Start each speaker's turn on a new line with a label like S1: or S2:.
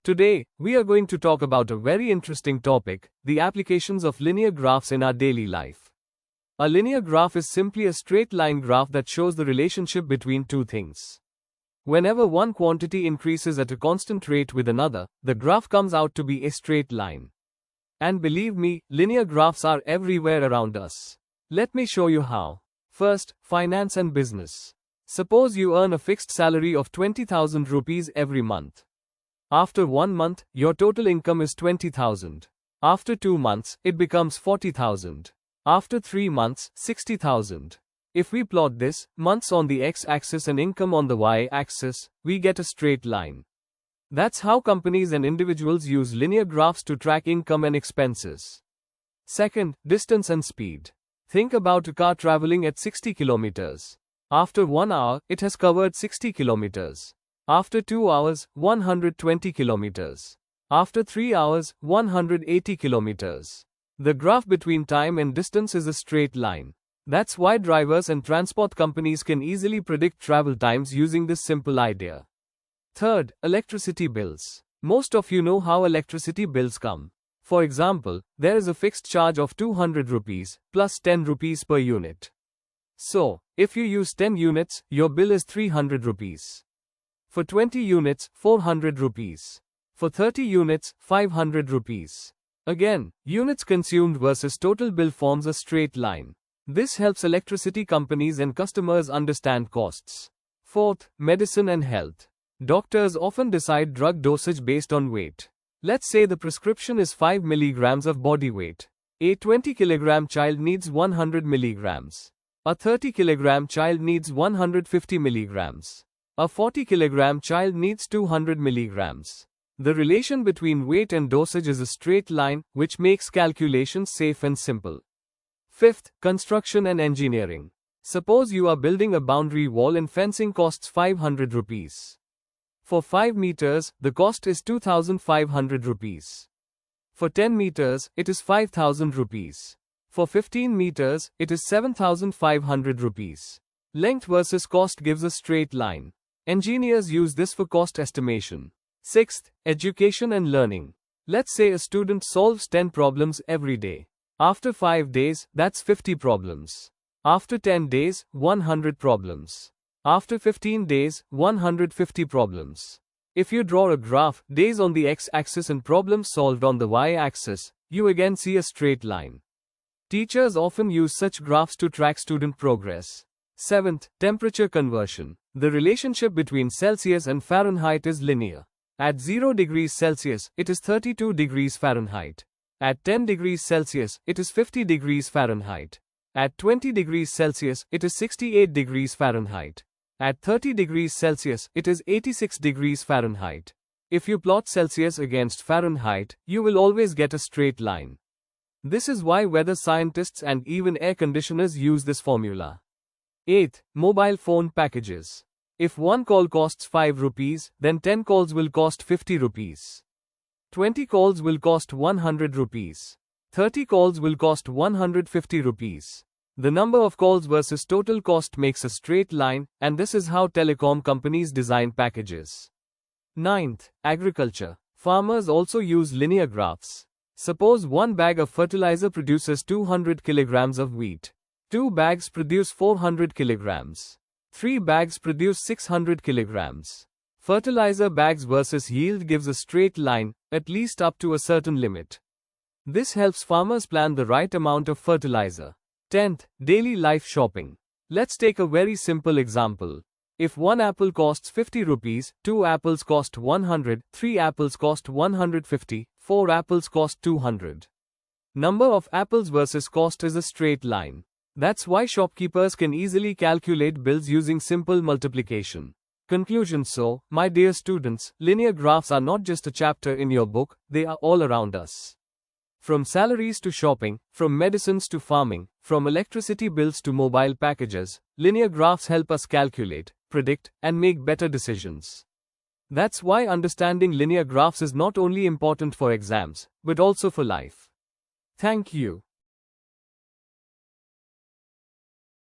S1: Today, we are going to talk about a very interesting topic, the applications of linear graphs in our daily life. A linear graph is simply a straight line graph that shows the relationship between two things. Whenever one quantity increases at a constant rate with another, the graph comes out to be a straight line. And believe me, linear graphs are everywhere around us. Let me show you how. First, finance and business. Suppose you earn a fixed salary of 20,000 rupees every month. After 1 month, your total income is 20,000. After 2 months, it becomes 40,000. After 3 months, 60,000. If we plot this, months on the x-axis and income on the y-axis, we get a straight line. That's how companies and individuals use linear graphs to track income and expenses. Second, distance and speed. Think about a car traveling at 60 kilometers. After 1 hour, it has covered 60 kilometers. After 2 hours, 120 kilometers. After 3 hours, 180 kilometers. The graph between time and distance is a straight line. That's why drivers and transport companies can easily predict travel times using this simple idea. Third, electricity bills. Most of you know how electricity bills come. For example, there is a fixed charge of 200 rupees plus 10 rupees per unit. So, if you use 10 units, your bill is 300 rupees. For 20 units, 400 rupees. For 30 units, 500 rupees. Again, units consumed versus total bill forms a straight line. This helps electricity companies and customers understand costs. Fourth, medicine and health. Doctors often decide drug dosage based on weight. Let's say the prescription is 5 milligrams of body weight. A 20 kilogram child needs 100 milligrams. A 30 kilogram child needs 150 milligrams. A 40 kilogram child needs 200 milligrams. The relation between weight and dosage is a straight line, which makes calculations safe and simple. Fifth, construction and engineering. Suppose you are building a boundary wall and fencing costs 500 rupees. For 5 meters, the cost is 2,500 rupees. For 10 meters, it is 5,000 rupees. For 15 meters, it is 7,500 rupees. Length versus cost gives a straight line. Engineers use this for cost estimation. Sixth, education and learning. Let's say a student solves 10 problems every day. After 5 days, that's 50 problems. After 10 days, 100 problems. After 15 days, 150 problems. If you draw a graph, days on the x-axis and problems solved on the y-axis, you again see a straight line. Teachers often use such graphs to track student progress. Seventh, temperature conversion. The relationship between Celsius and Fahrenheit is linear. At 0 degrees Celsius, it is 32 degrees Fahrenheit. At 10 degrees Celsius, it is 50 degrees Fahrenheit. At 20 degrees Celsius, it is 68 degrees Fahrenheit. At 30 degrees Celsius, it is 86 degrees Fahrenheit. If you plot Celsius against Fahrenheit, you will always get a straight line. This is why weather scientists and even air conditioners use this formula. 8th, mobile phone packages. If one call costs 5 rupees, then 10 calls will cost 50 rupees. 20 calls will cost 100 rupees. 30 calls will cost 150 rupees. The number of calls versus total cost makes a straight line, and this is how telecom companies design packages. 9th, agriculture. Farmers also use linear graphs. Suppose one bag of fertilizer produces 200 kilograms of wheat. 2 bags produce 400 kilograms. 3 bags produce 600 kilograms. Fertilizer bags versus yield gives a straight line, at least up to a certain limit. This helps farmers plan the right amount of fertilizer. 10th, daily life shopping. Let's take a very simple example. If 1 apple costs 50 rupees, 2 apples cost 100, 3 apples cost 150, 4 apples cost 200. Number of apples versus cost is a straight line. That's why shopkeepers can easily calculate bills using simple multiplication. Conclusion. So, my dear students, linear graphs are not just a chapter in your book, they are all around us. From salaries to shopping, from medicines to farming, from electricity bills to mobile packages, linear graphs help us calculate, predict, and make better decisions. That's why understanding linear graphs is not only important for exams, but also for life. Thank you.